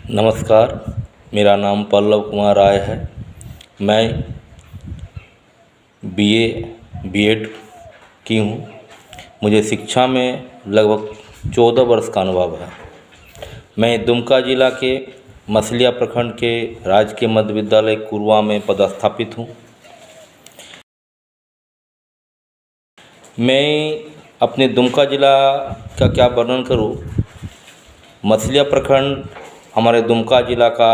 नमस्कार। मेरा नाम पल्लव कुमार राय है। मैं बीए बीएड की हूँ। मुझे शिक्षा में लगभग 14 वर्ष का अनुभव है। मैं दुमका जिला के मछलिया प्रखंड के राजकीय मध्य विद्यालय कुरवा में पदस्थापित हूँ। मैं अपने दुमका जिला का क्या वर्णन करूँ। मछलिया प्रखंड हमारे दुमका जिला का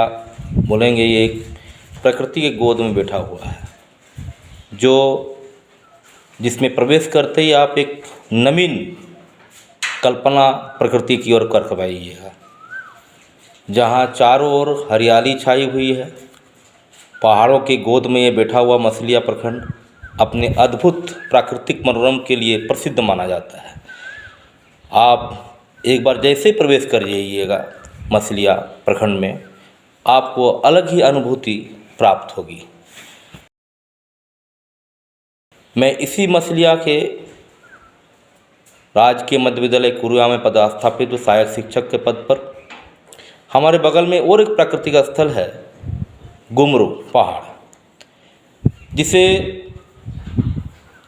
बोलेंगे, ये एक प्रकृति के गोद में बैठा हुआ है, जो जिसमें प्रवेश करते ही आप एक नवीन कल्पना प्रकृति की ओर कर पाइएगा। जहाँ चारों ओर हरियाली छाई हुई है, पहाड़ों की गोद में ये बैठा हुआ मछलिया प्रखंड अपने अद्भुत प्राकृतिक मनोरम के लिए प्रसिद्ध माना जाता है। आप एक बार जैसे ही प्रवेश कर जाइएगा मछलिया प्रखंड में, आपको अलग ही अनुभूति प्राप्त होगी। मैं इसी मछलिया के राजकीय मध्य विद्यालय कुरुआ में पदस्थापित हूँ, सहायक शिक्षक के पद पर। हमारे बगल में और एक प्राकृतिक स्थल है, गुमरू पहाड़, जिसे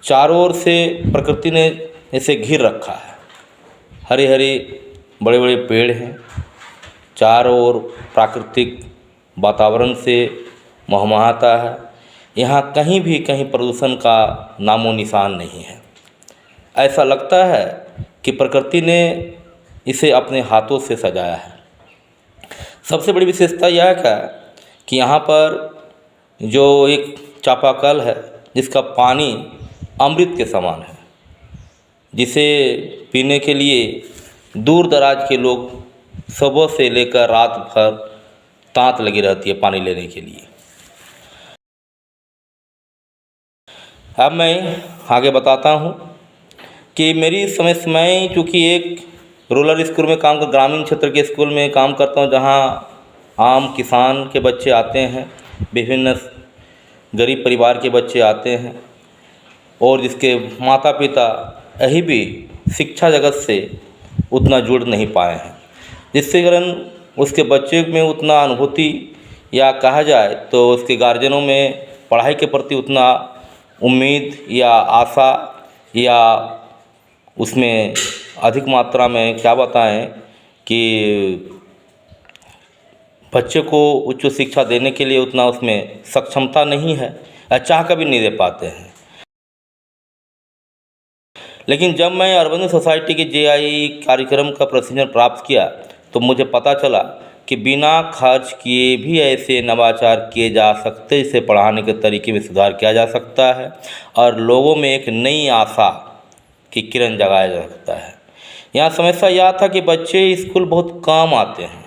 चारों ओर से प्रकृति ने इसे घिर रखा है। हरे हरे बड़े बड़े पेड़ हैं, चारों ओर प्राकृतिक वातावरण से महमहाता है। यहाँ कहीं भी कहीं प्रदूषण का नामो निशान नहीं है। ऐसा लगता है कि प्रकृति ने इसे अपने हाथों से सजाया है। सबसे बड़ी विशेषता यह है कि यहाँ पर जो एक चापाकल है, जिसका पानी अमृत के समान है, जिसे पीने के लिए दूर दराज के लोग सुबह से लेकर रात भर तांत लगी रहती है पानी लेने के लिए। अब मैं आगे बताता हूँ कि मेरी समय चूँकि एक रूरल स्कूल में काम कर, ग्रामीण क्षेत्र के स्कूल में काम करता हूँ, जहाँ आम किसान के बच्चे आते हैं, विभिन्न गरीब परिवार के बच्चे आते हैं, और जिसके माता पिता यही भी शिक्षा जगत से उतना जुड़ नहीं पाए हैं, जिससे कारण उसके बच्चे में उतना अनुभूति, या कहा जाए तो उसके गार्जियनों में पढ़ाई के प्रति उतना उम्मीद या आशा, या उसमें अधिक मात्रा में क्या बताएं कि बच्चे को उच्च शिक्षा देने के लिए उतना उसमें सक्षमता नहीं है, या चाह कभी नहीं दे पाते हैं। लेकिन जब मैं अर्बन सोसाइटी के जेआई कार्यक्रम का प्रशिक्षण प्राप्त किया, तो मुझे पता चला कि बिना खर्च किए भी ऐसे नवाचार किए जा सकते, इसे पढ़ाने के तरीके में सुधार किया जा सकता है, और लोगों में एक नई आशा की किरण जगाया जा सकता है। यहाँ समस्या यह था कि बच्चे स्कूल बहुत कम आते हैं,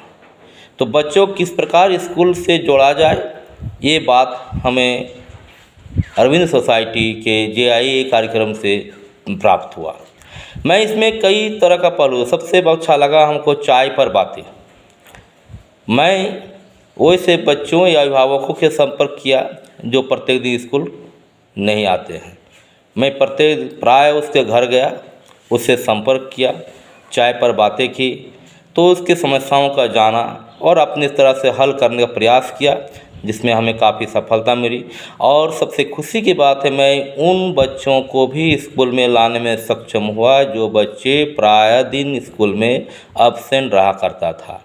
तो बच्चों को किस प्रकार स्कूल से जोड़ा जाए, ये बात हमें अरविंद सोसाइटी के जेआई कार्यक्रम से प्राप्त हुआ। मैं इसमें कई तरह का पहलू, सबसे अच्छा लगा हमको चाय पर बातें। मैं वैसे बच्चों या अभिभावकों के संपर्क किया जो प्रत्येक दिन स्कूल नहीं आते हैं। मैं प्राय उसके घर गया, उससे संपर्क किया, चाय पर बातें की, तो उसकी समस्याओं का जाना और अपनी तरह से हल करने का प्रयास किया, जिसमें हमें काफ़ी सफलता मिली। और सबसे खुशी की बात है, मैं उन बच्चों को भी स्कूल में लाने में सक्षम हुआ जो बच्चे प्राय दिन स्कूल में एब्सेंट रहा करता था।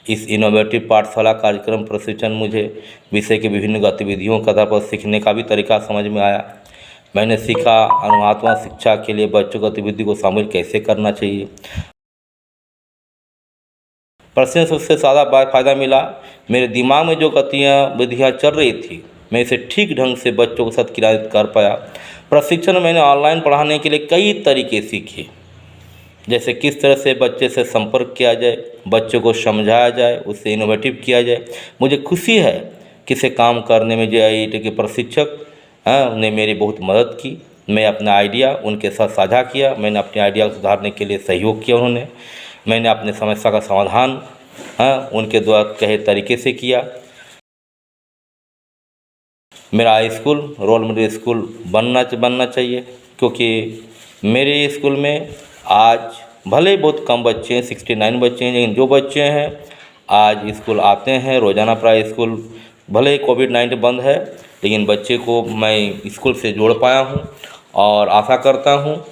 इस इनोवेटिव पाठशाला कार्यक्रम प्रशिक्षण मुझे विषय की विभिन्न गतिविधियों के आधार पर सीखने का भी तरीका समझ में आया। मैंने सीखा अनुवात्मक शिक्षा के लिए बच्चों गतिविधि को शामिल कैसे करना चाहिए। प्रशिक्षण से सबसे ज़्यादा फायदा मिला, मेरे दिमाग में जो गतिविधियाँ चल रही थी, मैं इसे ठीक ढंग से बच्चों के साथ क्रियान्वित कर पाया। प्रशिक्षण में मैंने ऑनलाइन पढ़ाने के लिए कई तरीके सीखे, जैसे किस तरह से बच्चे से संपर्क किया जाए, बच्चों को समझाया जाए, उससे इनोवेटिव किया जाए। मुझे खुशी है कि इसे काम करने में जेआईटी के प्रशिक्षक ने मेरी बहुत मदद की। मैं अपना आइडिया उनके साथ साझा किया, मैंने अपने आइडिया को सुधारने के लिए सहयोग किया उन्होंने। मैंने अपने समस्या का समाधान उनके द्वारा कहे तरीके से किया। मेरा स्कूल रोल मॉडल स्कूल बनना चाहिए, क्योंकि मेरे स्कूल में आज भले ही बहुत कम बच्चे हैं, 69 बच्चे हैं, लेकिन जो बच्चे हैं आज स्कूल आते हैं रोज़ाना प्राय स्कूल, भले ही कोविड-19 बंद है लेकिन बच्चे को मैं स्कूल से जोड़ पाया हूँ और आशा करता हूँ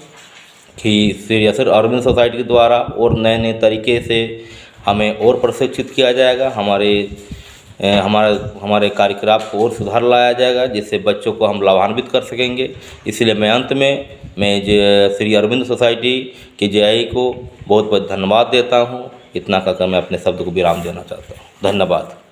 कि श्री असर अरविंद सोसाइटी के द्वारा और नए नए तरीके से हमें और प्रशिक्षित किया जाएगा, हमारे कार्यकलाप को और सुधार लाया जाएगा जिससे बच्चों को हम लाभान्वित कर सकेंगे। इसलिए मैं अंत में श्री अरविंद सोसाइटी के जेआई को बहुत बहुत धन्यवाद देता हूँ। इतना कहकर मैं अपने शब्द को विराम देना चाहता हूँ। धन्यवाद।